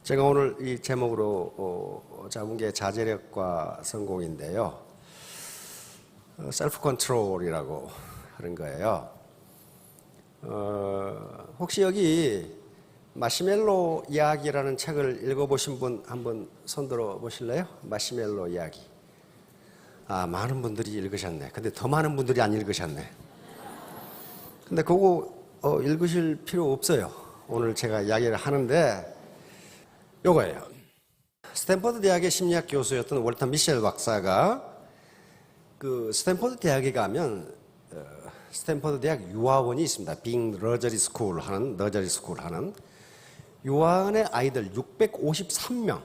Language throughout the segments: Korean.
제가 오늘 이 제목으로 잡은 게 자제력과 성공인데요. 셀프 컨트롤이라고 하는 거예요. 혹시 여기 마시멜로 이야기라는 책을 읽어보신 분 한번 손들어 보실래요? 마시멜로 이야기. 많은 분들이 읽으셨네. 근데 더 많은 분들이 안 읽으셨네. 근데 그거 읽으실 필요 없어요. 오늘 제가 이야기를 하는데 요거예요. 스탠퍼드 대학의 심리학 교수였던 월터 미셸 박사가 그 스탠퍼드 대학에 가면 스탠퍼드 대학 유아원이 있습니다. 빙 러저리 스쿨 하는 유아원의 아이들 653명,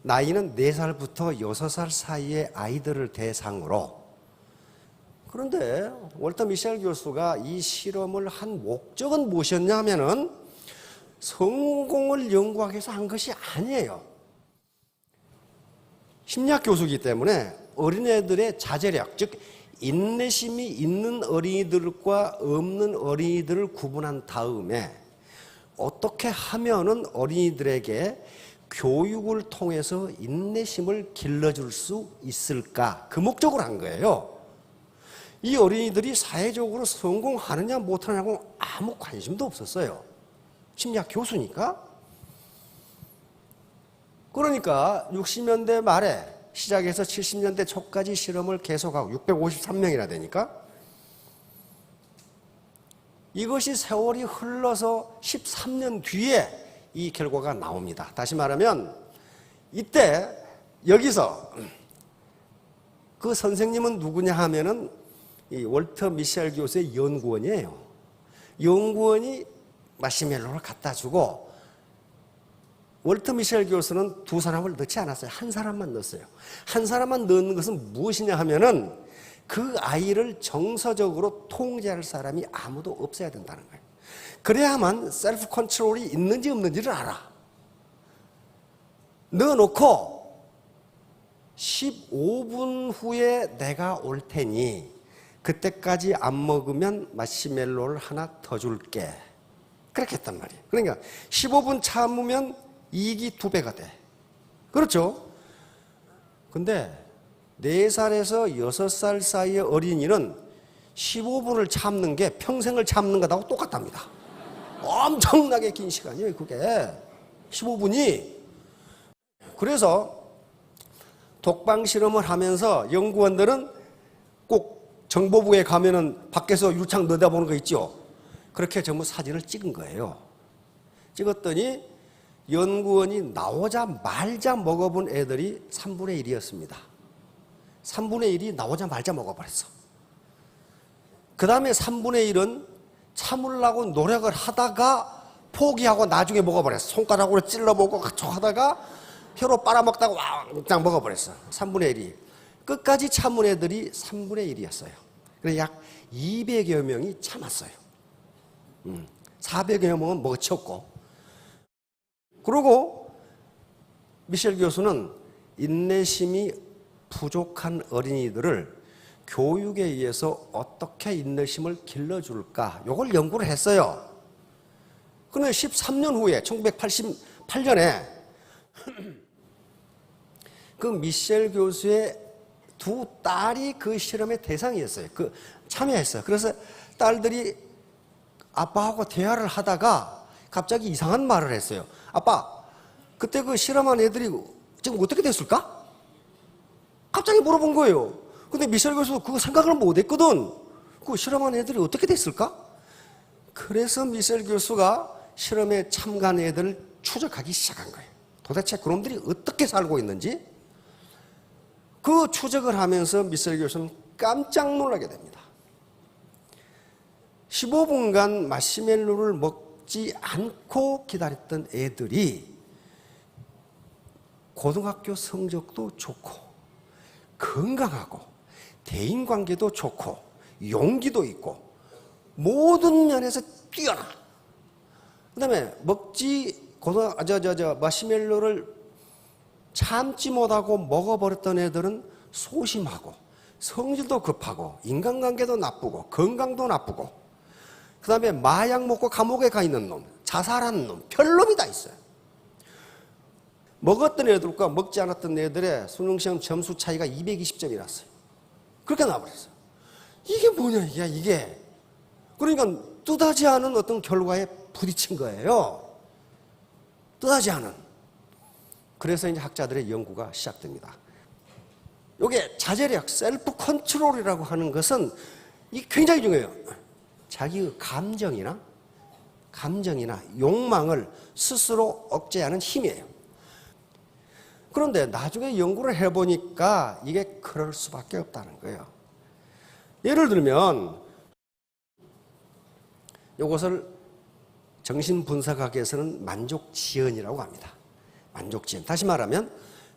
나이는 4살부터 6살 사이의 아이들을 대상으로. 그런데 월터 미셸 교수가 이 실험을 한 목적은 무엇이었냐 하면은 성공을 연구하기 위해서 한 것이 아니에요. 심리학 교수이기 때문에 어린애들의 자제력, 즉 인내심이 있는 어린이들과 없는 어린이들을 구분한 다음에 어떻게 하면은 어린이들에게 교육을 통해서 인내심을 길러줄 수 있을까? 그 목적으로 한 거예요. 이 어린이들이 사회적으로 성공하느냐 못하느냐고 아무 관심도 없었어요. 심리학 교수니까. 그러니까 60년대 말에 시작해서 70년대 초까지 실험을 계속하고 653명이나 되니까 이것이 세월이 흘러서 13년 뒤에 이 결과가 나옵니다. 다시 말하면 이때 여기서 그 선생님은 누구냐 하면은 이 월터 미셸 교수의 연구원이에요. 연구원이 마시멜로를 갖다 주고 월터 미셸 교수는 2사람을 넣지 않았어요. 한 사람만 넣었어요. 한 사람만 넣는 것은 무엇이냐 하면은 그 아이를 정서적으로 통제할 사람이 아무도 없어야 된다는 거예요. 그래야만 셀프 컨트롤이 있는지 없는지를 알아. 넣어놓고 15분 후에 내가 올 테니 그때까지 안 먹으면 마시멜로를 하나 더 줄게. 그렇게 했단 말이에요. 그러니까 15분 참으면 이익이 2배가 돼. 그렇죠? 근데 4살에서 6살 사이의 어린이는 15분을 참는 게 평생을 참는 것하고 똑같답니다. 엄청나게 긴 시간이에요, 그게. 15분이. 그래서 독방 실험을 하면서 연구원들은 꼭 정보부에 가면은 밖에서 유리창 내다보는 거 있죠? 그렇게 전부 사진을 찍은 거예요. 찍었더니 연구원이 나오자 말자 먹어본 애들이 3분의 1이었습니다. 3분의 1이 나오자 말자 먹어버렸어. 그 다음에 3분의 1은 참으려고 노력을 하다가 포기하고 나중에 먹어버렸어. 손가락으로 찔러보고 하다가 혀로 빨아먹다가 왕 먹어버렸어. 3분의 1이. 끝까지 참은 애들이 3분의 1이었어요. 그래서 약 200여 명이 참았어요. 400여 명은 먹어치웠고. 그리고 미셸 교수는 인내심이 부족한 어린이들을 교육에 의해서 어떻게 인내심을 길러줄까, 이걸 연구를 했어요. 그런데 13년 후에 1988년에 그 미셸 교수의 2 딸이 그 실험의 대상이었어요. 참여했어요. 그래서 딸들이 아빠하고 대화를 하다가 갑자기 이상한 말을 했어요. 아빠, 그때 그 실험한 애들이 지금 어떻게 됐을까? 갑자기 물어본 거예요. 근데 미셸 교수도 그거 생각을 못 했거든. 그 실험한 애들이 어떻게 됐을까? 그래서 미셸 교수가 실험에 참가한 애들을 추적하기 시작한 거예요. 도대체 그놈들이 어떻게 살고 있는지. 그 추적을 하면서 미셸 교수는 깜짝 놀라게 됩니다. 15분간 마시멜로를 먹지 않고 기다렸던 애들이 고등학교 성적도 좋고 건강하고 대인관계도 좋고 용기도 있고 모든 면에서 뛰어나. 그 다음에 마시멜로를 참지 못하고 먹어버렸던 애들은 소심하고 성질도 급하고 인간관계도 나쁘고 건강도 나쁘고 그 다음에 마약 먹고 감옥에 가 있는 놈, 자살하는 놈, 별놈이 다 있어요. 먹었던 애들과 먹지 않았던 애들의 수능시험 점수 차이가 220점이 났어요. 그렇게 나와버렸어요. 이게 뭐냐, 이게. 그러니까 뜻하지 않은 어떤 결과에 부딪힌 거예요. 뜻하지 않은. 그래서 이제 학자들의 연구가 시작됩니다. 이게 자제력, 셀프 컨트롤이라고 하는 것은 이 굉장히 중요해요. 자기의 감정이나 욕망을 스스로 억제하는 힘이에요. 그런데 나중에 연구를 해보니까 이게 그럴 수밖에 없다는 거예요. 예를 들면 이것을 정신분석학에서는 만족지연이라고 합니다. 만족지연. 다시 말하면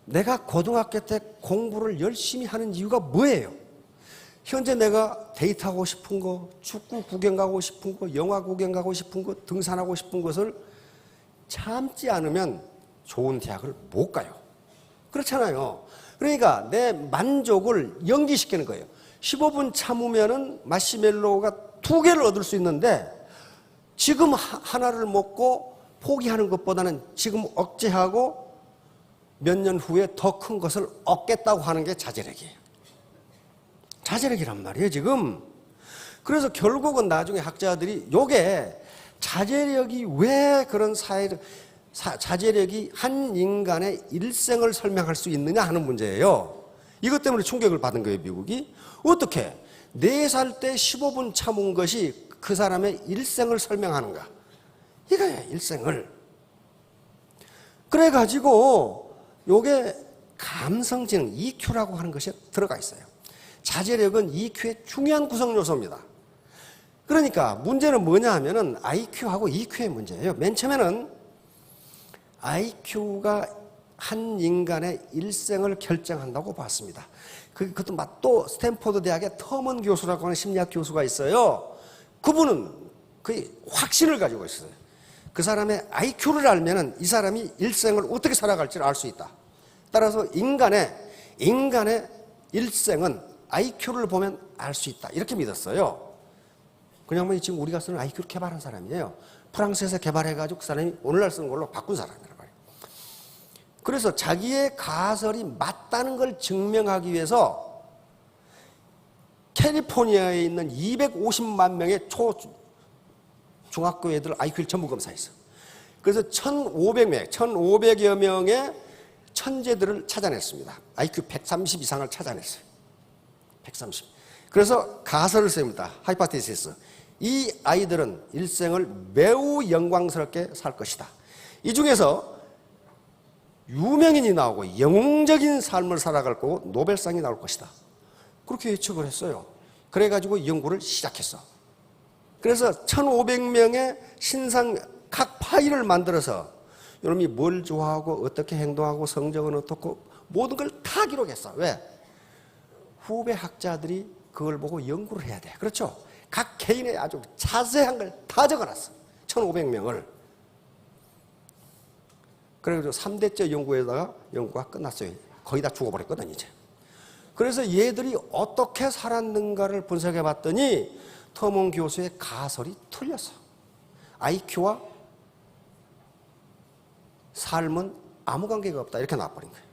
내가 고등학교 때 공부를 열심히 하는 이유가 뭐예요? 현재 내가 데이트하고 싶은 거, 축구 구경 가고 싶은 거, 영화 구경 가고 싶은 거, 등산하고 싶은 것을 참지 않으면 좋은 대학을 못 가요. 그렇잖아요. 그러니까 내 만족을 연기시키는 거예요. 15분 참으면은 마시멜로우가 2개를 얻을 수 있는데 지금 하나를 먹고 포기하는 것보다는 지금 억제하고 몇 년 후에 더 큰 것을 얻겠다고 하는 게 자제력이에요. 자제력이란 말이에요, 지금. 그래서 결국은 나중에 학자들이 요게 자제력이 왜 그런 자제력이 한 인간의 일생을 설명할 수 있느냐 하는 문제예요. 이것 때문에 충격을 받은 거예요, 미국이. 어떻게 4살 때 15분 참은 것이 그 사람의 일생을 설명하는가? 이거야, 일생을. 그래가지고 요게 감성지능, EQ라고 하는 것이 들어가 있어요. 자제력은 EQ의 중요한 구성 요소입니다. 그러니까 문제는 뭐냐 하면은 IQ하고 EQ의 문제예요. 맨 처음에는 IQ가 한 인간의 일생을 결정한다고 봤습니다. 그것도 또 스탠포드 대학의 터먼 교수라고 하는 심리학 교수가 있어요. 그분은 거의 확신을 가지고 있어요. 그 사람의 IQ를 알면은 이 사람이 일생을 어떻게 살아갈지를 알 수 있다. 따라서 인간의 일생은 IQ를 보면 알 수 있다. 이렇게 믿었어요. 그냥 지금 우리가 쓰는 IQ를 개발한 사람이에요. 프랑스에서 개발해가지고 그 사람이 오늘날 쓰는 걸로 바꾼 사람이라고 해요. 그래서 자기의 가설이 맞다는 걸 증명하기 위해서 캘리포니아에 있는 250만 명의 중학교 애들 IQ를 전부 검사했어요. 그래서 1,500여 명의 천재들을 찾아냈습니다. IQ 130 이상을 찾아냈어요. 130. 그래서 가설을 씁니다. 하이파테시스. 이 아이들은 일생을 매우 영광스럽게 살 것이다. 이 중에서 유명인이 나오고 영웅적인 삶을 살아갈 거고 노벨상이 나올 것이다. 그렇게 예측을 했어요. 그래가지고 연구를 시작했어. 그래서 1,500명의 신상 각 파일을 만들어서 여러분이 뭘 좋아하고 어떻게 행동하고 성적은 어떻고 모든 걸 다 기록했어. 왜? 후배 학자들이 그걸 보고 연구를 해야 돼. 그렇죠? 각 개인의 아주 자세한 걸 다 적어놨어. 1,500명을. 그래서 3대째 연구가 끝났어요. 거의 다 죽어버렸거든, 이제. 그래서 얘들이 어떻게 살았는가를 분석해 봤더니 터먼 교수의 가설이 틀렸어. IQ와 삶은 아무 관계가 없다. 이렇게 나와버린 거예요.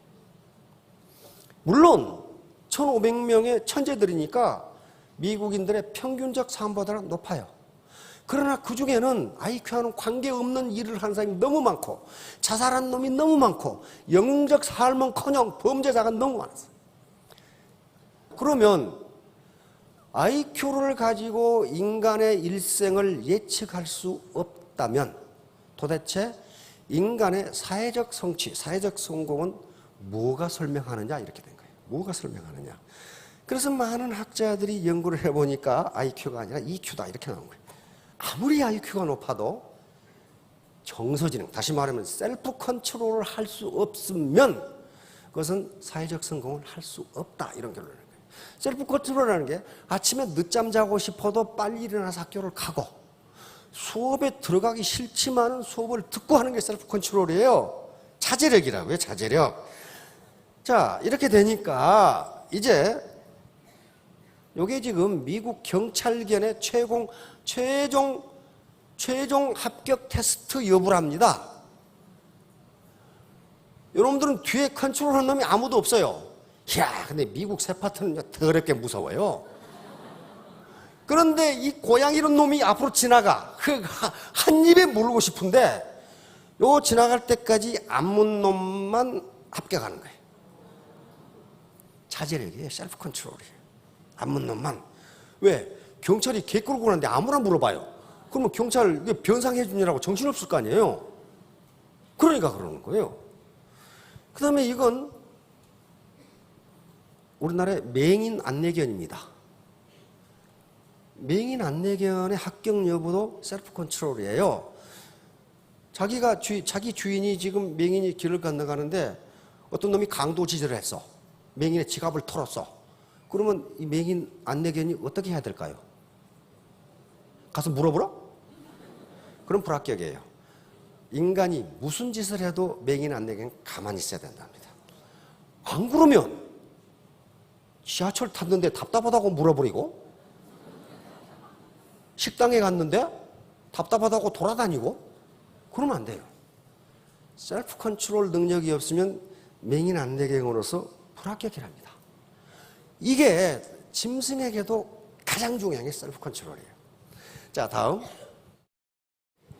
물론 1,500명의 천재들이니까 미국인들의 평균적 삶보다는 높아요. 그러나 그 중에는 IQ와는 관계없는 일을 하는 사람이 너무 많고 자살한 놈이 너무 많고 영웅적 삶은커녕 범죄자가 너무 많았어요. 그러면 IQ를 가지고 인간의 일생을 예측할 수 없다면 도대체 인간의 사회적 성취, 사회적 성공은 뭐가 설명하느냐 이렇게 된 거예요. 뭐가 설명하느냐. 그래서 많은 학자들이 연구를 해보니까 IQ가 아니라 EQ다 이렇게 나온 거예요. 아무리 IQ가 높아도 정서지능, 다시 말하면 셀프 컨트롤을 할 수 없으면 그것은 사회적 성공을 할 수 없다 이런 결론을 내요. 셀프 컨트롤이라는 게 아침에 늦잠 자고 싶어도 빨리 일어나서 학교를 가고 수업에 들어가기 싫지만은 수업을 듣고 하는 게 셀프 컨트롤이에요. 자제력이라고요, 자제력. 자, 이렇게 되니까 이제 요게 지금 미국 경찰견의 최종 합격 테스트 여부랍니다. 여러분들은 뒤에 컨트롤하는 놈이 아무도 없어요. 이야, 근데 미국 세파트는 더럽게 무서워요. 그런데 이 고양이런 놈이 앞으로 지나가. 한 입에 물고 싶은데 요 지나갈 때까지 안 문 놈만 합격하는 거예요. 자제력이에요. 셀프 컨트롤이에요. 안 문 놈만. 왜? 경찰이 개 끌고 가는데 아무나 물어봐요. 그러면 경찰 변상해 주느라고 정신없을 거 아니에요. 그러니까 그러는 거예요. 그 다음에 이건 우리나라의 맹인 안내견입니다. 맹인 안내견의 합격 여부도 셀프 컨트롤이에요. 자기 주인이 지금 맹인이 길을 건너가는데 어떤 놈이 강도질을 했어. 맹인의 지갑을 털었어. 그러면 이 맹인 안내견이 어떻게 해야 될까요? 가서 물어보라? 그럼 불합격이에요. 인간이 무슨 짓을 해도 맹인 안내견은 가만히 있어야 된답니다. 안 그러면 지하철 탔는데 답답하다고 물어버리고, 식당에 갔는데 답답하다고 돌아다니고, 그러면 안 돼요. 셀프 컨트롤 능력이 없으면 맹인 안내견으로서 불합격이랍니다. 이게 짐승에게도 가장 중요한 게 셀프 컨트롤이에요. 자, 다음.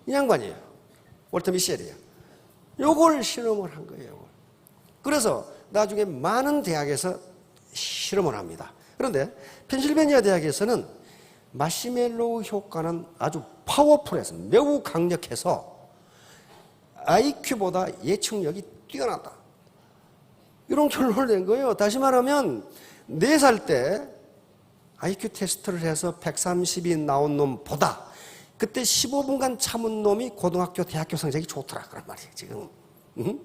이 양반이에요. 월터 미셸이에요. 요걸 실험을 한 거예요. 그래서 나중에 많은 대학에서 실험을 합니다. 그런데 펜실베니아 대학에서는 마시멜로우 효과는 아주 파워풀해서 매우 강력해서 IQ보다 예측력이 뛰어나다. 이런 결론을 낸 거예요. 다시 말하면 4살 때 IQ 테스트를 해서 130이 나온 놈보다 그때 15분간 참은 놈이 고등학교, 대학교 성적이 좋더라. 그런 말이에요, 지금. 응?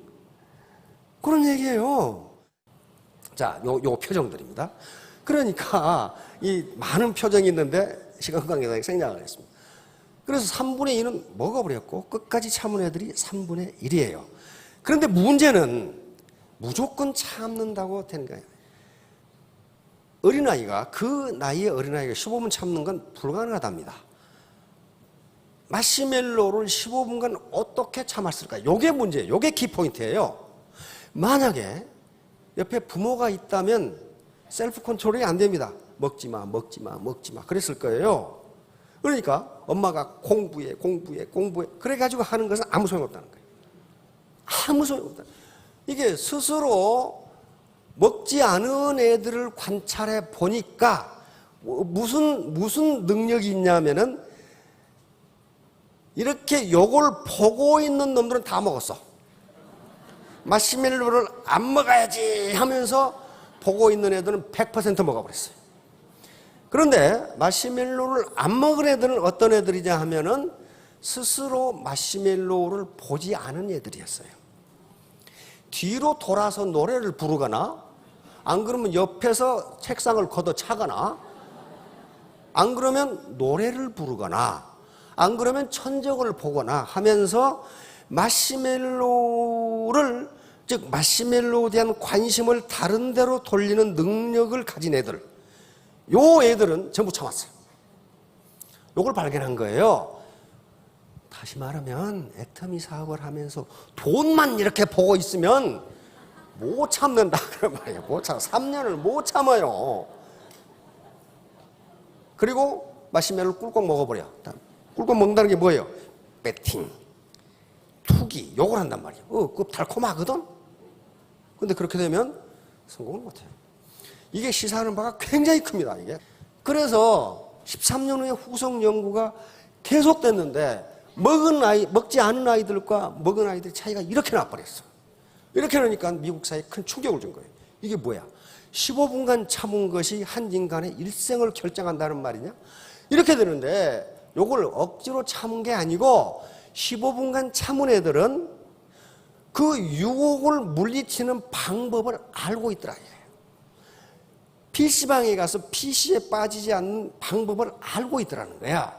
그런 얘기예요. 자, 요 표정들입니다. 그러니까 이 많은 표정이 있는데 시간 관계상 생략을 했습니다. 그래서 3분의 2는 먹어버렸고 끝까지 참은 애들이 3분의 1이에요. 그런데 문제는 무조건 참는다고 되는 거예요. 어린아이가, 그 나이의 어린아이가 15분 참는 건 불가능하답니다. 마시멜로를 15분간 어떻게 참았을까? 요게 문제예요. 요게 키포인트예요. 만약에 옆에 부모가 있다면 셀프 컨트롤이 안 됩니다. 먹지 마, 먹지 마, 먹지 마. 그랬을 거예요. 그러니까 엄마가 공부해. 그래가지고 하는 것은 아무 소용없다는 거예요. 아무 소용없다. 이게 스스로 먹지 않은 애들을 관찰해 보니까 무슨 능력이 있냐면은 이렇게 요걸 보고 있는 놈들은 다 먹었어. 마시멜로를 안 먹어야지 하면서 보고 있는 애들은 100% 먹어버렸어요. 그런데 마시멜로를 안 먹은 애들은 어떤 애들이냐 하면은 스스로 마시멜로를 보지 않은 애들이었어요. 뒤로 돌아서 노래를 부르거나, 안 그러면 옆에서 책상을 걷어차거나, 안 그러면 노래를 부르거나, 안 그러면 천적을 보거나 하면서 마시멜로를, 즉 마시멜로에 대한 관심을 다른 데로 돌리는 능력을 가진 애들, 요 애들은 전부 참았어요. 요걸 발견한 거예요. 다시 말하면 애터미 사업을 하면서 돈만 이렇게 보고 있으면 못 참는다 그런 말이에요. 못 참, 3년을 못 참아요. 그리고 마시멜로 꿀꺽 먹어버려. 꿀꺽 먹는다는 게 뭐예요? 배팅, 투기, 요걸 한단 말이에요. 그거 달콤하거든? 근데 그렇게 되면 성공을 못해요. 이게 시사하는 바가 굉장히 큽니다, 이게. 그래서 13년 후에 후속 연구가 계속됐는데 먹지 않은 아이들과 먹은 아이들의 차이가 이렇게 나버렸어. 이렇게 나니까 미국 사회에 큰 충격을 준 거예요. 이게 뭐야? 15분간 참은 것이 한 인간의 일생을 결정한다는 말이냐? 이렇게 되는데 요걸 억지로 참은 게 아니고 15분간 참은 애들은 그 유혹을 물리치는 방법을 알고 있더라. PC방에 가서 PC에 빠지지 않는 방법을 알고 있더라는 거야.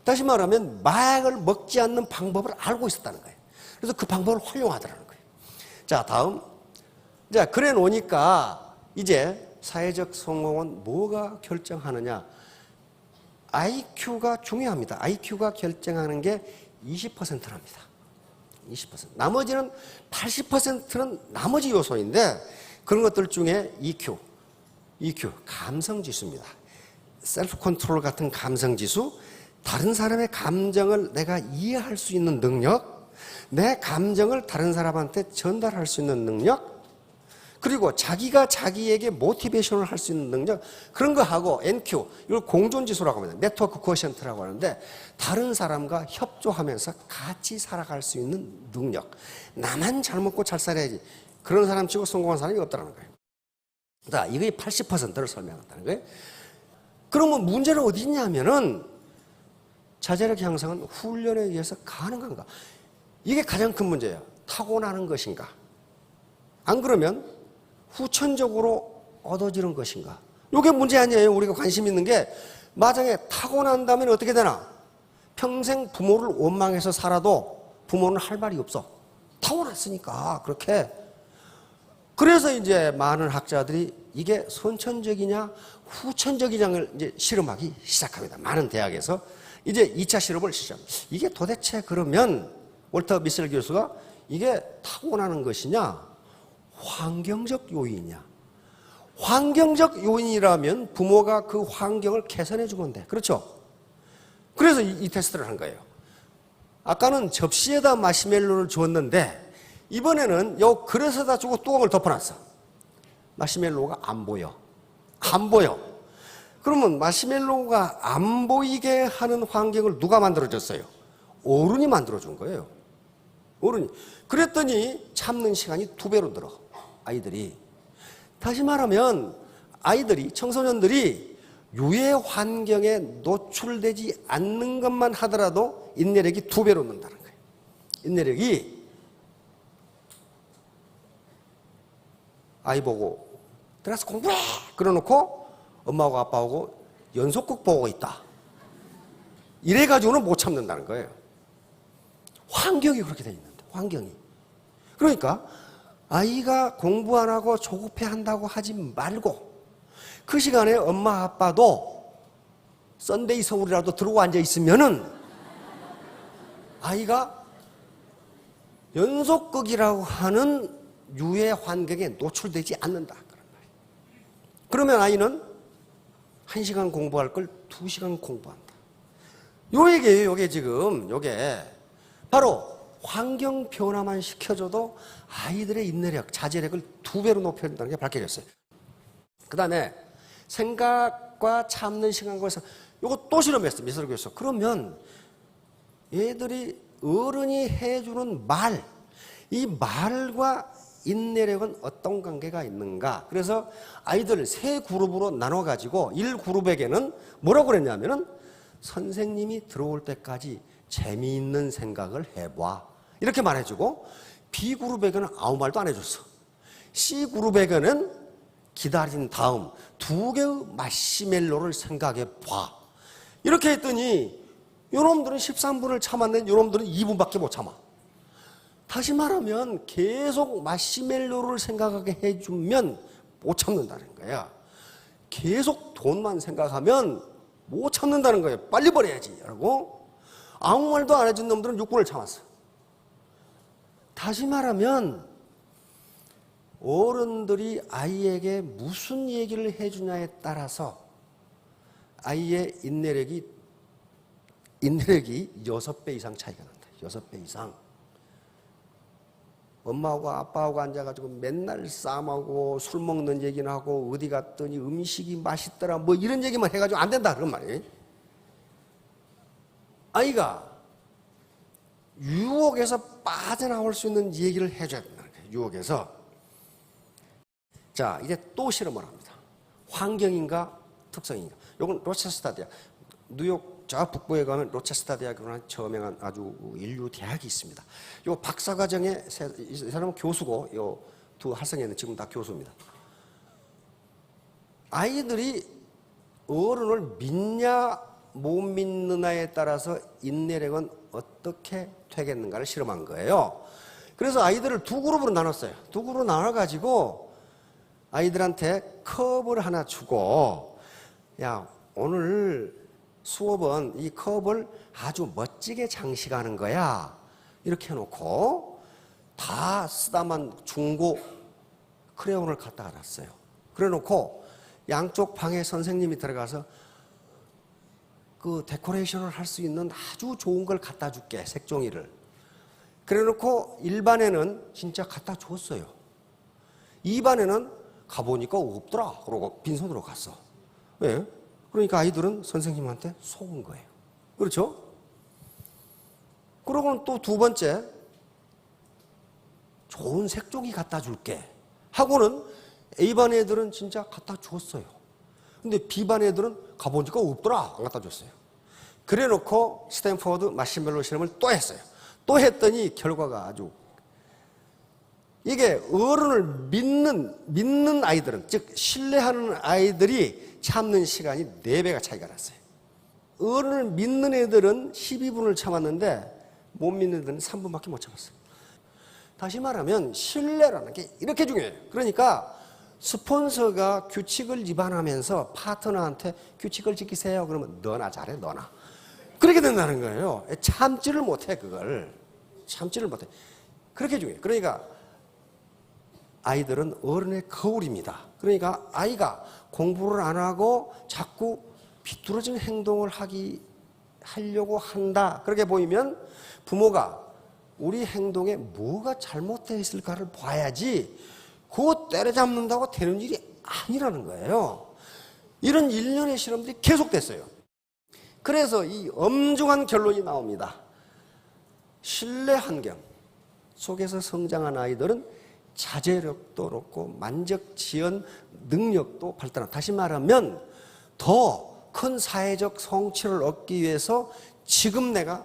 다시 말하면 마약을 먹지 않는 방법을 알고 있었다는 거예요. 그래서 그 방법을 활용하더라는 거예요. 자, 다음. 자, 그래 놓으니까 이제 사회적 성공은 뭐가 결정하느냐? IQ가 중요합니다. IQ가 결정하는 게 20%랍니다. 20%. 나머지는 80%는 나머지 요소인데 그런 것들 중에 EQ, 감성지수입니다. 셀프 컨트롤 같은 감성지수, 다른 사람의 감정을 내가 이해할 수 있는 능력, 내 감정을 다른 사람한테 전달할 수 있는 능력, 그리고 자기가 자기에게 모티베이션을 할 수 있는 능력, 그런 거 하고 NQ, 이걸 공존지수라고 합니다. 네트워크 코어션트라고 하는데 다른 사람과 협조하면서 같이 살아갈 수 있는 능력. 나만 잘 먹고 잘 살아야지. 그런 사람 치고 성공한 사람이 없다는 거예요. 자, 이게 80%를 설명한다는 거예요. 그러면 문제는 어디 있냐면은 자제력 향상은 훈련에 의해서 가능한가? 이게 가장 큰 문제예요. 타고나는 것인가? 안 그러면 후천적으로 얻어지는 것인가? 이게 문제 아니에요. 우리가 관심 있는 게 만약에 타고난다면 어떻게 되나? 평생 부모를 원망해서 살아도 부모는 할 말이 없어. 타고났으니까 그렇게. 그래서 이제 많은 학자들이 이게 선천적이냐 후천적이냐를 이제 실험하기 시작합니다. 많은 대학에서 이제 2차 실험을 시작합니다. 이게 도대체 그러면 월터 미셀 교수가 이게 타고나는 것이냐 환경적 요인이냐. 환경적 요인이라면 부모가 그 환경을 개선해 주면 돼. 그렇죠? 그래서 이 테스트를 한 거예요. 아까는 접시에다 마시멜로를 주었는데 이번에는 요 그릇에다 주고 뚜껑을 덮어놨어. 마시멜로가 안 보여. 안 보여. 그러면 마시멜로가 안 보이게 하는 환경을 누가 만들어줬어요? 어른이 만들어준 거예요. 어른이. 그랬더니 참는 시간이 2배로 늘어. 아이들이. 다시 말하면 아이들이, 청소년들이 유해 환경에 노출되지 않는 것만 하더라도 인내력이 2배로 는다는 거예요. 인내력이. 아이 보고 들어가서 공부해! 그러놓고 엄마하고 아빠하고 연속극 보고 있다. 이래가지고는 못 참는다는 거예요. 환경이 그렇게 돼 있는데, 환경이. 그러니까 아이가 공부 안 하고 조급해 한다고 하지 말고 그 시간에 엄마 아빠도 썬데이 서울이라도 들고 앉아 있으면은 아이가 연속극이라고 하는 유해 환경에 노출되지 않는다. 그런 말이에요. 그러면 아이는 1시간 공부할 걸 2시간 공부한다. 요 얘기예요. 요게 지금 요게 바로 환경 변화만 시켜줘도 아이들의 인내력, 자제력을 2배로 높여준다는 게 밝혀졌어요. 그 다음에 생각과 참는 시간과 해서 요거 또 실험했어요. 미술 교수. 그러면 얘들이 어른이 해주는 말, 이 말과 인내력은 어떤 관계가 있는가? 그래서 아이들을 3그룹으로 나눠가지고 1그룹에게는 뭐라고 그랬냐면은 선생님이 들어올 때까지 재미있는 생각을 해봐. 이렇게 말해주고 B그룹에게는 아무 말도 안 해줬어. C그룹에게는 기다린 다음 2개의 마시멜로를 생각해 봐. 이렇게 했더니 요놈들은 13분을 참았는데 요놈들은 2분밖에 못 참아. 다시 말하면 계속 마시멜로를 생각하게 해주면 못 참는다는 거야. 계속 돈만 생각하면 못 참는다는 거예요. 빨리 버려야지 라고. 아무 말도 안 해준 놈들은 6분을 참았어. 다시 말하면 어른들이 아이에게 무슨 얘기를 해주냐에 따라서 아이의 인내력이 6배 이상 차이가 난다. 6배 이상. 엄마하고 아빠하고 앉아가지고 맨날 싸움하고 술 먹는 얘기나 하고 어디 갔더니 음식이 맛있더라 뭐 이런 얘기만 해가지고 안 된다 그런 말이에요. 아이가 유혹에서 빠져나올 수 있는 얘기를 해줘야 된다는 거예요. 유혹에서. 자, 이제 또 실험을 합니다. 환경인가 특성인가. 이건 로체스터 대학. 뉴욕 저 북부에 가면 로체스터 대학이라는 저명한 아주 인류 대학이 있습니다. 요 박사과정에 이 사람은 교수고 요 두 학생회는 지금 다 교수입니다. 아이들이 어른을 믿냐 못 믿느냐에 따라서 인내력은 어떻게 되겠는가를 실험한 거예요. 그래서 아이들을 2그룹으로 나눴어요. 2그룹으로 나눠가지고 아이들한테 컵을 하나 주고 야 오늘 수업은 이 컵을 아주 멋지게 장식하는 거야. 이렇게 해놓고 다 쓰다만 중고 크레용을 갖다가 놨어요. 그래 놓고 양쪽 방에 선생님이 들어가서 그 데코레이션을 할 수 있는 아주 좋은 걸 갖다 줄게, 색종이를. 그래 놓고 1반에는 진짜 갖다 줬어요. 2반에는 가보니까 없더라. 그러고 빈손으로 갔어. 왜? 그러니까 아이들은 선생님한테 속은 거예요. 그렇죠? 그러고는 또 두 번째, 좋은 색종이 갖다 줄게 하고는 A반 애들은 진짜 갖다 줬어요. 근데 B반 애들은 가보니까 없더라. 안 갖다 줬어요. 그래 놓고 스탠포드 마시멜로 실험을 또 했어요. 또 했더니 결과가 아주, 이게 어른을 믿는 아이들은, 즉 신뢰하는 아이들이 참는 시간이 4배가 차이가 났어요. 어른을 믿는 애들은 12분을 참았는데 못 믿는 애들은 3분밖에 못 참았어요. 다시 말하면 신뢰라는 게 이렇게 중요해요. 그러니까 스폰서가 규칙을 위반하면서 파트너한테 규칙을 지키세요. 그러면 너나 잘해, 너나. 그렇게 된다는 거예요. 참지를 못해, 그걸. 참지를 못해. 그렇게 중요해요. 그러니까 아이들은 어른의 거울입니다. 그러니까 아이가 공부를 안 하고 자꾸 비뚤어진 행동을 하려고 한다. 그렇게 보이면 부모가 우리 행동에 뭐가 잘못되어 있을까를 봐야지 그거 때려잡는다고 되는 일이 아니라는 거예요. 이런 일련의 실험들이 계속됐어요. 그래서 이 엄중한 결론이 나옵니다. 신뢰 환경 속에서 성장한 아이들은 자제력도 높고 만적 지연 능력도 발달한다. 다시 말하면 더 큰 사회적 성취를 얻기 위해서 지금 내가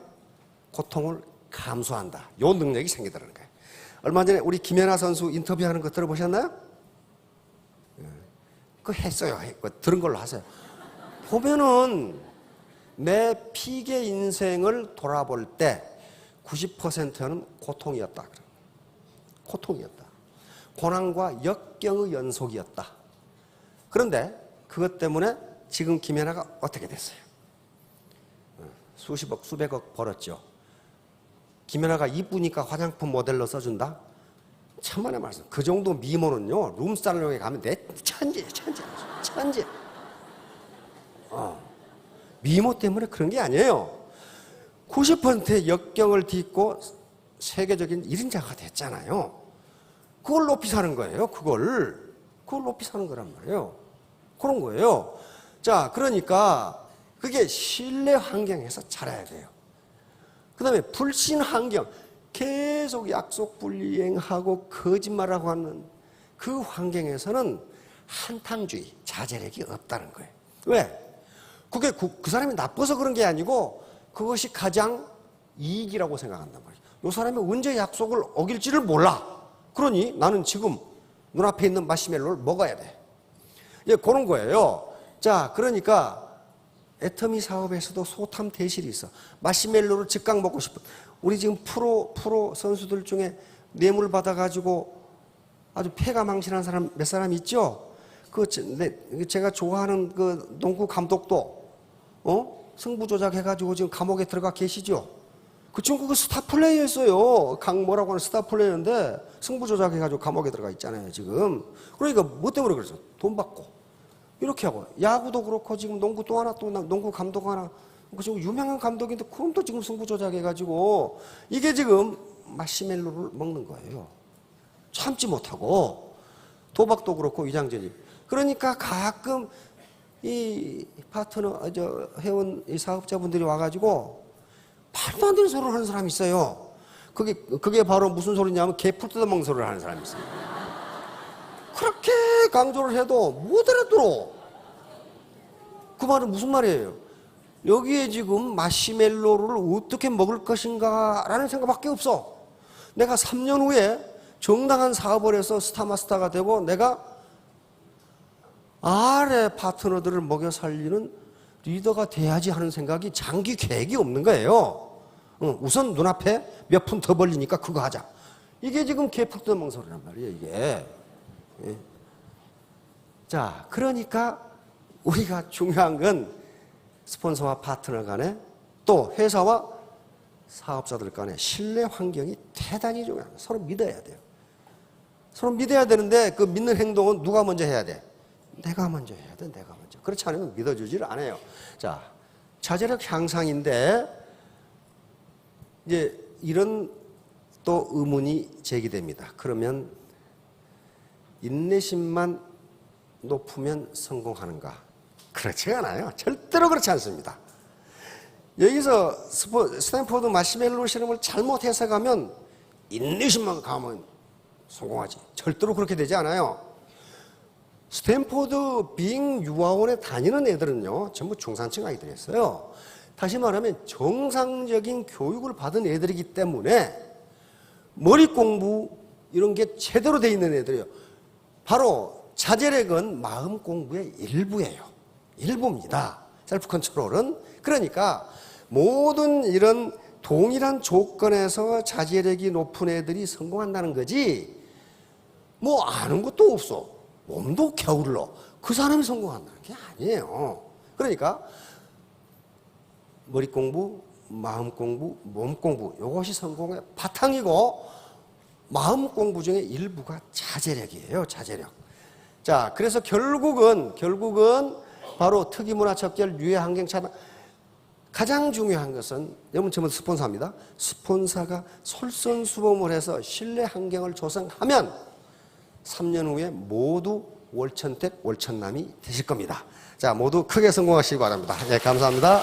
고통을 감수한다. 요 능력이 생기더라는 거예요. 얼마 전에 우리 김연아 선수 인터뷰하는 거 들어보셨나요? 그거 했어요. 들은 걸로 하세요. 보면은 내 피계 인생을 돌아볼 때 90%는 고통이었다. 고통이었다. 고난과 역경의 연속이었다. 그런데 그것 때문에 지금 김연아가 어떻게 됐어요? 수십억, 수백억 벌었죠. 김연아가 이쁘니까 화장품 모델로 써준다? 천만의 말씀. 그 정도 미모는요, 룸살롱에 가면 내 천지예요, 천지. 미모 때문에 그런 게 아니에요. 90%의 역경을 딛고 세계적인 1인자가 됐잖아요. 그걸 높이 사는 거예요, 그걸 높이 사는 거란 말이에요. 그런 거예요. 자, 그러니까 그게 신뢰 환경에서 자라야 돼요. 그 다음에 불신 환경, 계속 약속 불이행하고 거짓말하고 하는 그 환경에서는 한탕주의, 자제력이 없다는 거예요. 왜? 그게 그 사람이 나빠서 그런 게 아니고 그것이 가장 이익이라고 생각한단 말이에요. 이 사람이 언제 약속을 어길지를 몰라. 그러니 나는 지금 눈앞에 있는 마시멜로를 먹어야 돼. 예, 그런 거예요. 자, 그러니까 애터미 사업에서도 소탐 대실이 있어. 마시멜로를 즉각 먹고 싶어. 우리 지금 프로 선수들 중에 뇌물 받아가지고 아주 폐가 망신한 사람 몇 사람 있죠? 제가 좋아하는 그 농구 감독도, 승부 조작해가지고 지금 감옥에 들어가 계시죠? 그 친구 그 스타 플레이였어요. 강모라고 하는 스타 플레이였는데 승부 조작해가지고 감옥에 들어가 있잖아요, 지금. 그러니까 뭐 때문에 그랬어? 돈 받고. 이렇게 하고. 야구도 그렇고 지금 농구 또 하나, 또 농구 감독 하나. 그 지금 유명한 감독인데 그럼 또 지금 승부 조작해가지고 이게 지금 마시멜로를 먹는 거예요. 참지 못하고. 도박도 그렇고 위장전입. 그러니까 가끔 이 파트너, 회원 이 사업자분들이 와가지고 말도 안 되는 소리를 하는 사람이 있어요. 그게 바로 무슨 소리냐면 개풀 뜯어먹는 소리를 하는 사람이 있어요. 그렇게 강조를 해도 못 알아들어. 그 말은 무슨 말이에요? 여기에 지금 마시멜로를 어떻게 먹을 것인가라는 생각밖에 없어. 내가 3년 후에 정당한 사업을 해서 스타마스터가 되고 내가 아래 파트너들을 먹여 살리는 리더가 돼야지 하는 생각이 장기 계획이 없는 거예요. 우선 눈앞에 몇 푼 더 벌리니까 그거 하자. 이게 지금 개풀 뜯어먹는 소리란 말이에요, 이게. 예. 자, 그러니까 우리가 중요한 건 스폰서와 파트너 간에 또 회사와 사업자들 간에 신뢰 환경이 대단히 중요합니다. 서로 믿어야 돼요. 서로 믿어야 되는데 그 믿는 행동은 누가 먼저 해야 돼? 내가 먼저 해야 돼. 내가 먼저. 그렇지 않으면 믿어주지를 않아요. 자, 자제력 향상인데 이제 이런 또 의문이 제기됩니다. 그러면 인내심만 높으면 성공하는가? 그렇지 않아요. 절대로 그렇지 않습니다. 여기서 스탠포드 마시멜로 실험을 잘못 해석하면 인내심만 가면 성공하지. 절대로 그렇게 되지 않아요. 스탠포드 빙 유아원에 다니는 애들은요, 전부 중산층 아이들이었어요. 다시 말하면 정상적인 교육을 받은 애들이기 때문에 머리 공부 이런 게 제대로 돼 있는 애들이에요. 바로 자제력은 마음 공부의 일부예요. 일부입니다. 셀프 컨트롤은. 그러니까 모든 이런 동일한 조건에서 자제력이 높은 애들이 성공한다는 거지, 뭐 아는 것도 없어, 몸도 게을러, 그 사람이 성공한다는 게 아니에요. 그러니까 머리 공부, 마음 공부, 몸 공부, 이것이 성공의 바탕이고, 마음 공부 중에 일부가 자제력이에요. 자제력. 자, 그래서 결국은 바로 특이문화척결 유해 환경 차단, 가장 중요한 것은, 여러분 전부 스폰서입니다. 스폰서가 솔선수범을 해서 신뢰 환경을 조성하면 3년 후에 모두 월천택, 월천남이 되실 겁니다. 자, 모두 크게 성공하시기 바랍니다. 네, 감사합니다.